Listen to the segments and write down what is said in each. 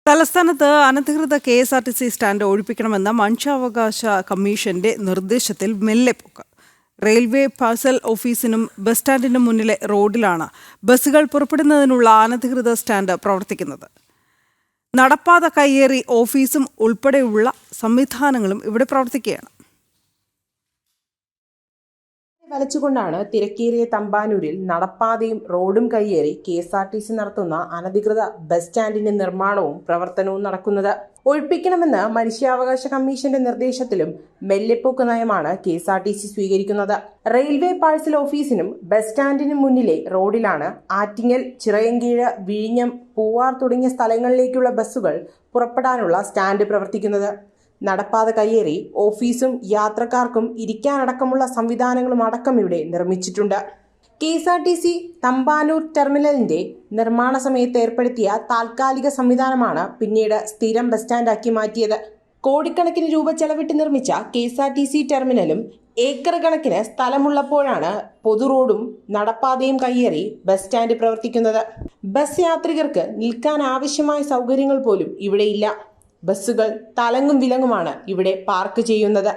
തലസ്ഥാനത്ത് അനധികൃത KSRTC stand ഒഴിപ്പിക്കണമെന്ന മനുഷ്യാവകാശ കമ്മീഷന്റെ നിർദ്ദേശത്തിൽ മെല്ലെപ്പോക്ക്. റെയിൽവേ പാഴ്സൽ ഓഫീസിനും ബസ് സ്റ്റാൻഡിനും മുന്നിലെ റോഡിലാണ് ബസ്സുകൾ പുറപ്പെടുന്നതിനുള്ള അനധികൃത സ്റ്റാൻഡ് പ്രവർത്തിക്കുന്നത്. നടപ്പാത കയ്യേറി ഓഫീസും ഉൾപ്പെടെയുള്ള സംവിധാനങ്ങളും ഇവിടെ പ്രവർത്തിക്കുകയാണ്. വലിച്ചുകൊണ്ടാണ് തിരക്കേറിയ തമ്പാനൂരിൽ നടപ്പാതയും റോഡും കയ്യേറി KSRTC നടത്തുന്ന അനധികൃത ബസ് സ്റ്റാൻഡിന്റെ നിർമ്മാണവും പ്രവർത്തനവും നടക്കുന്നത്. ഒഴിപ്പിക്കണമെന്ന് മനുഷ്യാവകാശ കമ്മീഷന്റെ നിർദ്ദേശത്തിലും മെല്ലെപ്പോക്ക് നയമാണ് KSRTC സ്വീകരിക്കുന്നത്. റെയിൽവേ പാഴ്സൽ ഓഫീസിനും ബസ് സ്റ്റാൻഡിനും മുന്നിലെ റോഡിലാണ് ആറ്റിങ്ങൽ, ചിറയൻകീഴ്, വിഴിഞ്ഞം, പൂവാർ തുടങ്ങിയ സ്ഥലങ്ങളിലേക്കുള്ള ബസ്സുകൾ പുറപ്പെടാനുള്ള സ്റ്റാൻഡ് പ്രവർത്തിക്കുന്നത്. നടപ്പാത കയ്യേറി ഓഫീസും യാത്രക്കാർക്കും ഇരിക്കാനടക്കമുള്ള സംവിധാനങ്ങളും അടക്കം ഇവിടെ നിർമ്മിച്ചിട്ടുണ്ട്. KSRTC തമ്പാനൂർ ടെർമിനലിന്റെ നിർമ്മാണ സമയത്ത് ഏർപ്പെടുത്തിയ താൽക്കാലിക സംവിധാനമാണ് പിന്നീട് സ്ഥിരം ബസ് സ്റ്റാൻഡാക്കി മാറ്റിയത്. കോടിക്കണക്കിന് രൂപ ചെലവിട്ട് നിർമ്മിച്ച KSRTC ടെർമിനലും ഏക്കർ കണക്കിന് സ്ഥലമുള്ളപ്പോഴാണ് പൊതു റോഡും നടപ്പാതയും കയ്യേറി ബസ് സ്റ്റാൻഡ് പ്രവർത്തിക്കുന്നത്. ബസ് യാത്രികർക്ക് നിൽക്കാൻ ആവശ്യമായ സൗകര്യങ്ങൾ പോലും ഇവിടെയില്ല. ബസ്സുകൾ തലങ്ങും വിലങ്ങുമാണ് ഇവിടെ പാർക്ക് ചെയ്യുന്നത്.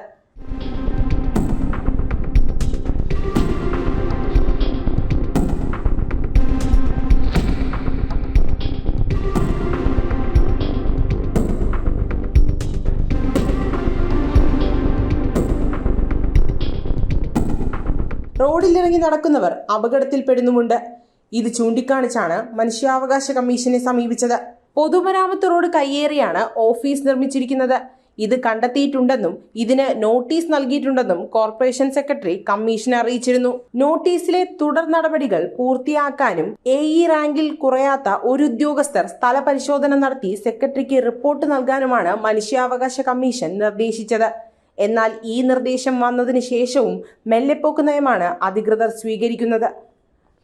റോഡിലിറങ്ങി നടക്കുന്നവർ അപകടത്തിൽപ്പെടുന്നുമുണ്ട്. ഇത് ചൂണ്ടിക്കാണിച്ചാണ് മനുഷ്യാവകാശ കമ്മീഷനെ സമീപിച്ചത്. പൊതുമരാമത്ത് റോഡ് കയ്യേറിയാണ് ഓഫീസ് നിർമ്മിച്ചിരിക്കുന്നത്. ഇത് കണ്ടെത്തിയിട്ടുണ്ടെന്നും ഇതിന് നോട്ടീസ് നൽകിയിട്ടുണ്ടെന്നും കോർപ്പറേഷൻ സെക്രട്ടറി കമ്മീഷനെ അറിയിച്ചിരുന്നു. നോട്ടീസിലെ തുടർ നടപടികൾ പൂർത്തിയാക്കാനും AE റാങ്കിൽ കുറയാത്ത ഒരു ഉദ്യോഗസ്ഥർ സ്ഥല പരിശോധന നടത്തി സെക്രട്ടറിക്ക് റിപ്പോർട്ട് നൽകാനുമാണ് മനുഷ്യാവകാശ കമ്മീഷൻ നിർദ്ദേശിച്ചത്. എന്നാൽ ഈ നിർദ്ദേശം വന്നതിന് ശേഷവും മെല്ലെപ്പോക്ക് നയമാണ് അധികൃതർ സ്വീകരിക്കുന്നത്.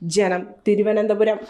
ജനം, തിരുവനന്തപുരം.